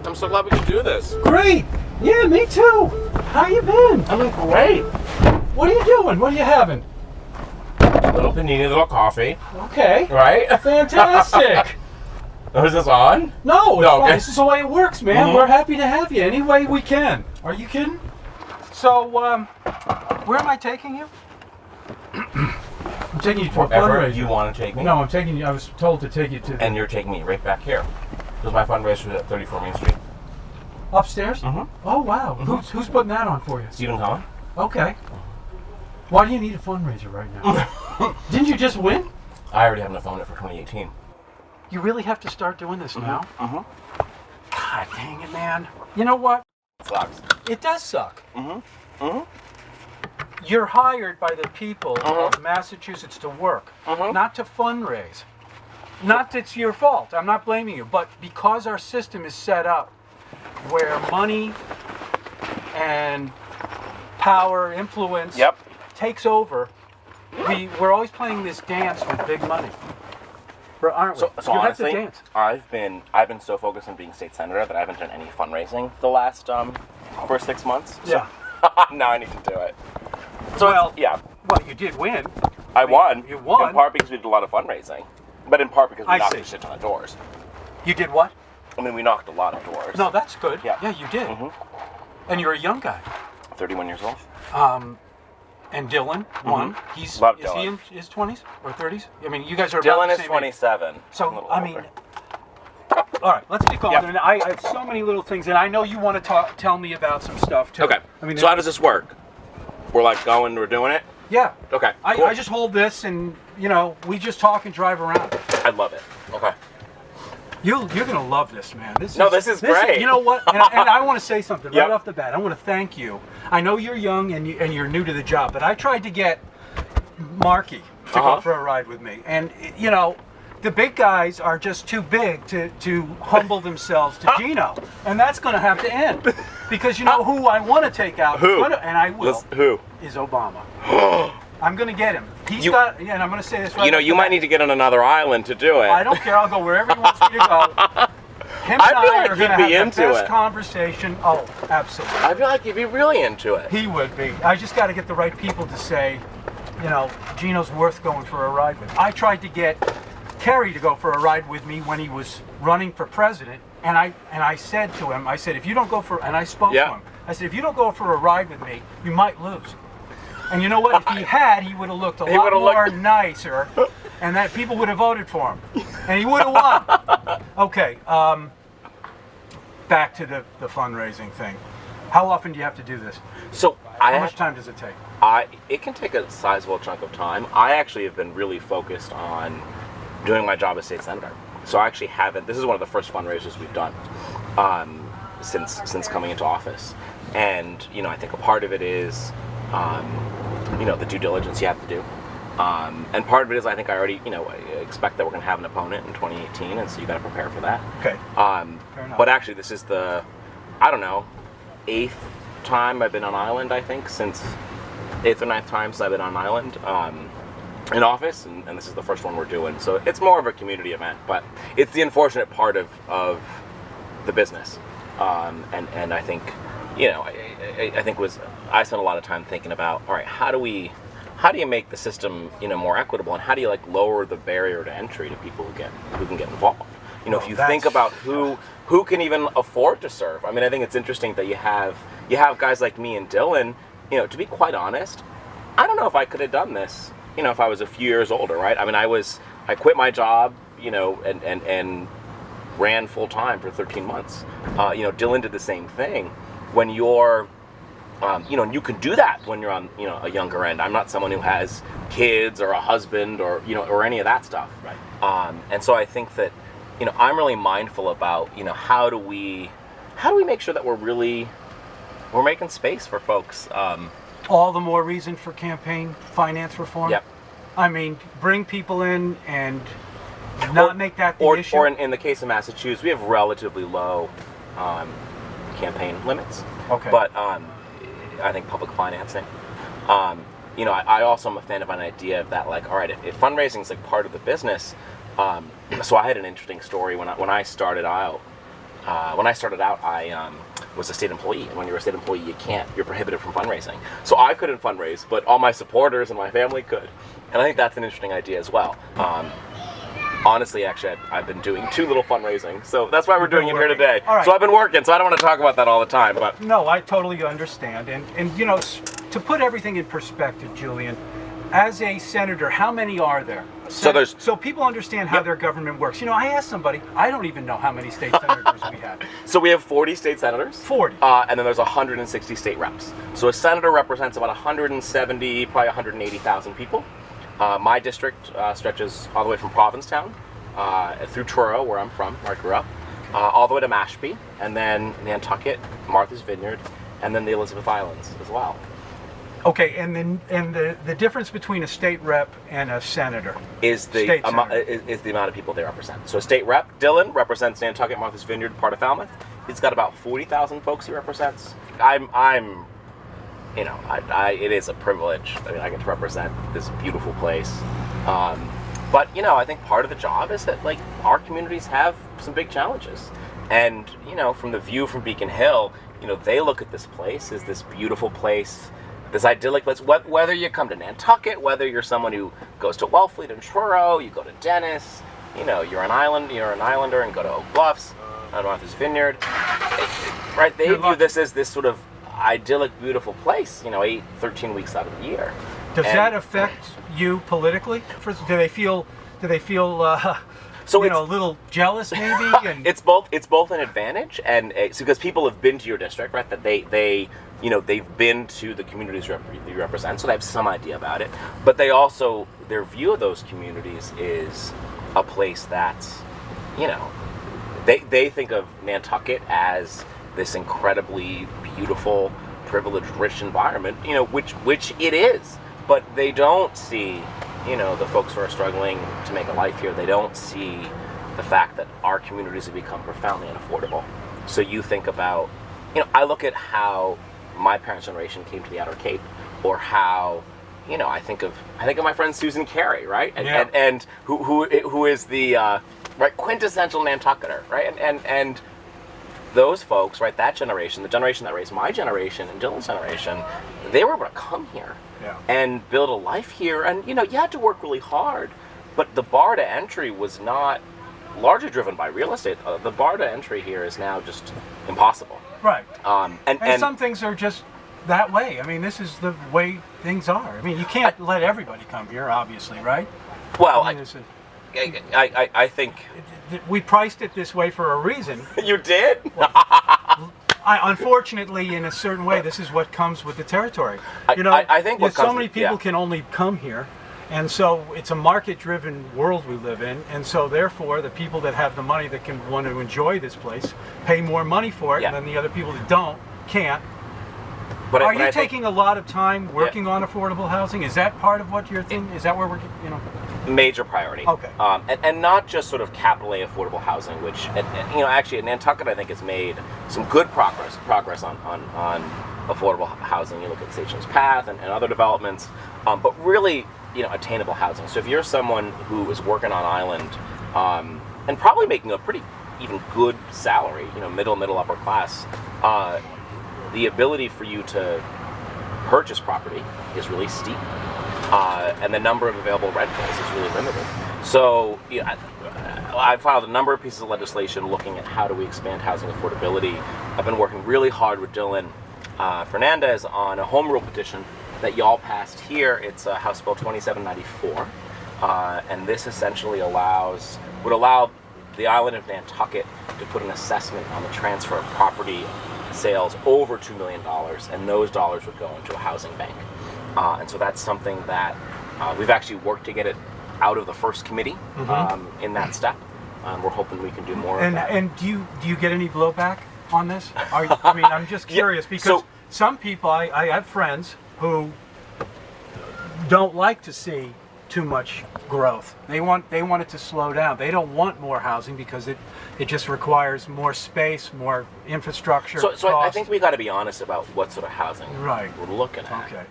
I'm so glad we can do this. Great. Yeah, me too. How you been? I'm doing great. What are you doing? What are you having? Little panini, little coffee. Okay. Right? Fantastic. Oh, is this on? No, it's No, fine. okay. This is the way it works, man. Mhm. We're happy to have you any way we can. Are you kidding? So, where am I taking you? I'm taking you to a Wherever fundraiser. you want to take me. No, I'm taking you. I was told to take you to And you're taking me right back here. This is my fundraiser at 34 Main Street. upstairs. Mm-hmm. Oh wow. Mhm. Who's putting that on for you? Stephen Cohen? Okay. Why do you need a fundraiser right now? Didn't you just win? I already have enough on it for 2018. You really have to start doing this now? Mm-hmm. God dang it, man. You know what? It sucks. It does suck. Mm-hmm. Mm-hmm. You're hired by the people Mhm. of Massachusetts to work, Mhm. not to fundraise. Not that it's your fault. I'm not blaming you. But because our system is set up where money and power, influence Yep. takes over, we're always playing this dance with big money. Aren't we? So you honestly, have to dance. I've been so focused on being state senator that I haven't done any fundraising for the last for 6 months. So Yeah. now I need to do it. So Well, yeah, Well, you did win. I won. You won. In part because we did a lot of fundraising, but in part because we I knocked see. a shit ton of doors. You did what? I mean, we knocked a lot of doors. No, that's good. Yeah. Yeah, you did. Mhm. And you're a young guy. 31 years old. And Dylan won. He's Love is he in Dylan. his 20s or 30s? I mean, you guys are Dylan about the is same age. 27. a So little I mean, older. all right, let's get going. Yep. And I have so many little things, and I know you want to tell me about some stuff too. Okay. I mean, So how does this work? We're like going, we're doing it. yeah. Okay. Cool. I just hold this, and we just talk and drive around. I love it. Okay. You're gonna love this, man. This is great. You know what? And I want to say something Yep. right off the bat. I want to thank you. I know you're young and you're new to the job, but I tried to get Marky to go Uh-huh. for a ride with me, and the big guys are just too big to humble themselves to Gino, and that's going to have to end because you know who I want to take out. Who? And I will. Who? Is Obama. I'm going to get him. He's You- got. Yeah, and I'm going to say this right. You know, off you the might bat. need to get on another island to do it. I don't care. I'll go wherever he wants me to go. Him I and feel I like are he'd going to be have into the best it. conversation. Oh, absolutely. I feel like you'd be really into it. He would be. I just got to get the right people to say, Gino's worth going for a ride with. I tried to get Kerry to go for a ride with me when he was running for president, and I said to him, I said, if you don't go for, and I spoke Yeah. to him, I said, if you don't go for a ride with me, you might lose. And you know what? If he had, he would have looked a He lot would've more looked- nicer, and that people would have voted for him, and he would have won. Okay, back to the fundraising thing. How often do you have to do this? So How much time does it take? it can take a sizable chunk of time. I actually have been really focused on doing my job as state senator. So I actually haven't. This is one of the first fundraisers we've done since coming into office, and I think a part of it is the due diligence you have to do, and part of it is I think I already I expect that we're going to have an opponent in 2018, and so you got to prepare for that. Okay. Fair enough. But actually, this is the 8th time I've been on island. I think since 8th or 9th time since I've been on island in office, and this is the first one we're doing. So it's more of a community event, but it's the unfortunate part of the business. And I think I think I spent a lot of time thinking about, all right, how do you make the system more equitable, and how do you lower the barrier to entry to people who can get involved? If you think about who can even afford to serve. I mean, I think it's interesting that you have guys like me and Dylan. To be quite honest, I don't know if I could have done this. If I was a few years older, right? I mean, I quit my job, and ran full time for 13 months. Dylan did the same thing. When you're, and you can do that when you're on, a younger end. I'm not someone who has kids or a husband or or any of that stuff. Right. And so I think that, I'm really mindful about, how do we make sure that we're making space for folks. All the more reason for campaign finance reform. Yep. I mean, bring people in and not make that the issue. Or in the case of Massachusetts, we have relatively low campaign limits. Okay. But I think public financing. I also am a fan of an idea of that, all right, if fundraising is part of the business. So I had an interesting story when I started out. when I started out, I was a state employee, and when you're a state employee, you're prohibited from fundraising. So I couldn't fundraise, but all my supporters and my family could, and I think that's an interesting idea as well. Honestly, actually, I've been doing too little fundraising, so that's why we're doing it here today. All right. So I've been working, so I don't want to talk about that all the time, but No, I totally understand. And you know, to put everything in perspective, Julian, as a senator, how many are there? So people understand how their government works. You know, I asked somebody, I don't even know how many state senators we have. So we have 40 state senators. 40. And then there's 160 state reps. So a senator represents about 170, probably 180,000 people. My district stretches all the way from Provincetown through Truro, where I'm from, where I grew up, all the way to Mashpee, and then Nantucket, Martha's Vineyard, and then the Elizabeth Islands as well. Okay, and then the difference between a state rep and a senator is the amount of people they represent. So a state rep, Dylan, represents Nantucket, Martha's Vineyard, part of Falmouth. He's got about 40,000 folks he represents. It is a privilege. I mean, I get to represent this beautiful place. But, you know, I think part of the job is that, like, our communities have some big challenges. And, you know, from the view from Beacon Hill, you know, they look at this place as this beautiful place, this idyllic place. Whether you come to Nantucket, whether you're someone who goes to Wellfleet and Truro, you go to Dennis, you know, you're an islander and go to Oak Bluffs, Martha's Vineyard, right? They view this as this sort of idyllic, beautiful place, you know, 13 weeks out of the year. Does that affect you politically? Do they feel so a little jealous maybe? And it's both an advantage, and it's because people have been to your district, right? That they've been to the communities you represent, so they have some idea about it. But they also, their view of those communities is a place that's, you know, they think of Nantucket as this incredibly beautiful, privileged, rich environment, you know, which it is. But they don't see, you know, the folks who are struggling to make a life here. They don't see the fact that our communities have become profoundly unaffordable. So you think about, you know, I look at how my parents' generation came to the Outer Cape, or how, you know, I think of my friend Susan Carey, right? And who is the right quintessential Nantucketer, right? And those folks, right, that generation, the generation that raised my generation and Dylan's generation, they were able to come here and build a life here. And, you know, you had to work really hard, but the bar to entry was not largely driven by real estate. The bar to entry here is now just impossible. Right. And some things are just that way. I mean, this is the way things are. I mean, you can't let everybody come here, obviously, right? Well, I think we priced it this way for a reason. You did? Unfortunately, in a certain way, this is what comes with the territory. You know, I think so many people can only come here, and so it's a market-driven world we live in, and so therefore, the people that have the money that can want to enjoy this place pay more money for it, and then the other people that don't can't. But are you taking a lot of time working on affordable housing? Is that part of what you're thinking? Is that where we're, you know? Major priority. Okay. And not just sort of capital A affordable housing, which, you know, actually Nantucket, I think, has made some good progress on affordable housing. You look at Sachem's Path and other developments, but really, you know, attainable housing. So if you're someone who is working on island and probably making a pretty even good salary, you know, middle upper class, the ability for you to purchase property is really steep. And the number of available rentals is really limited. So I filed a number of pieces of legislation looking at how do we expand housing affordability. I've been working really hard with Dylan Fernandez on a home rule petition that y'all passed here. It's House Bill 2794. And this essentially would allow the island of Nantucket to put an assessment on the transfer of property sales over $2 million, and those dollars would go into a housing bank. And so that's something that we've actually worked to get it out of the first committee in that step. We're hoping we can do more of that. And do you get any blowback on this? I mean, I'm just curious because some people, I have friends who don't like to see too much growth. They want it to slow down. They don't want more housing because it just requires more space, more infrastructure. So I think we got to be honest about what sort of housing we're looking at. Okay.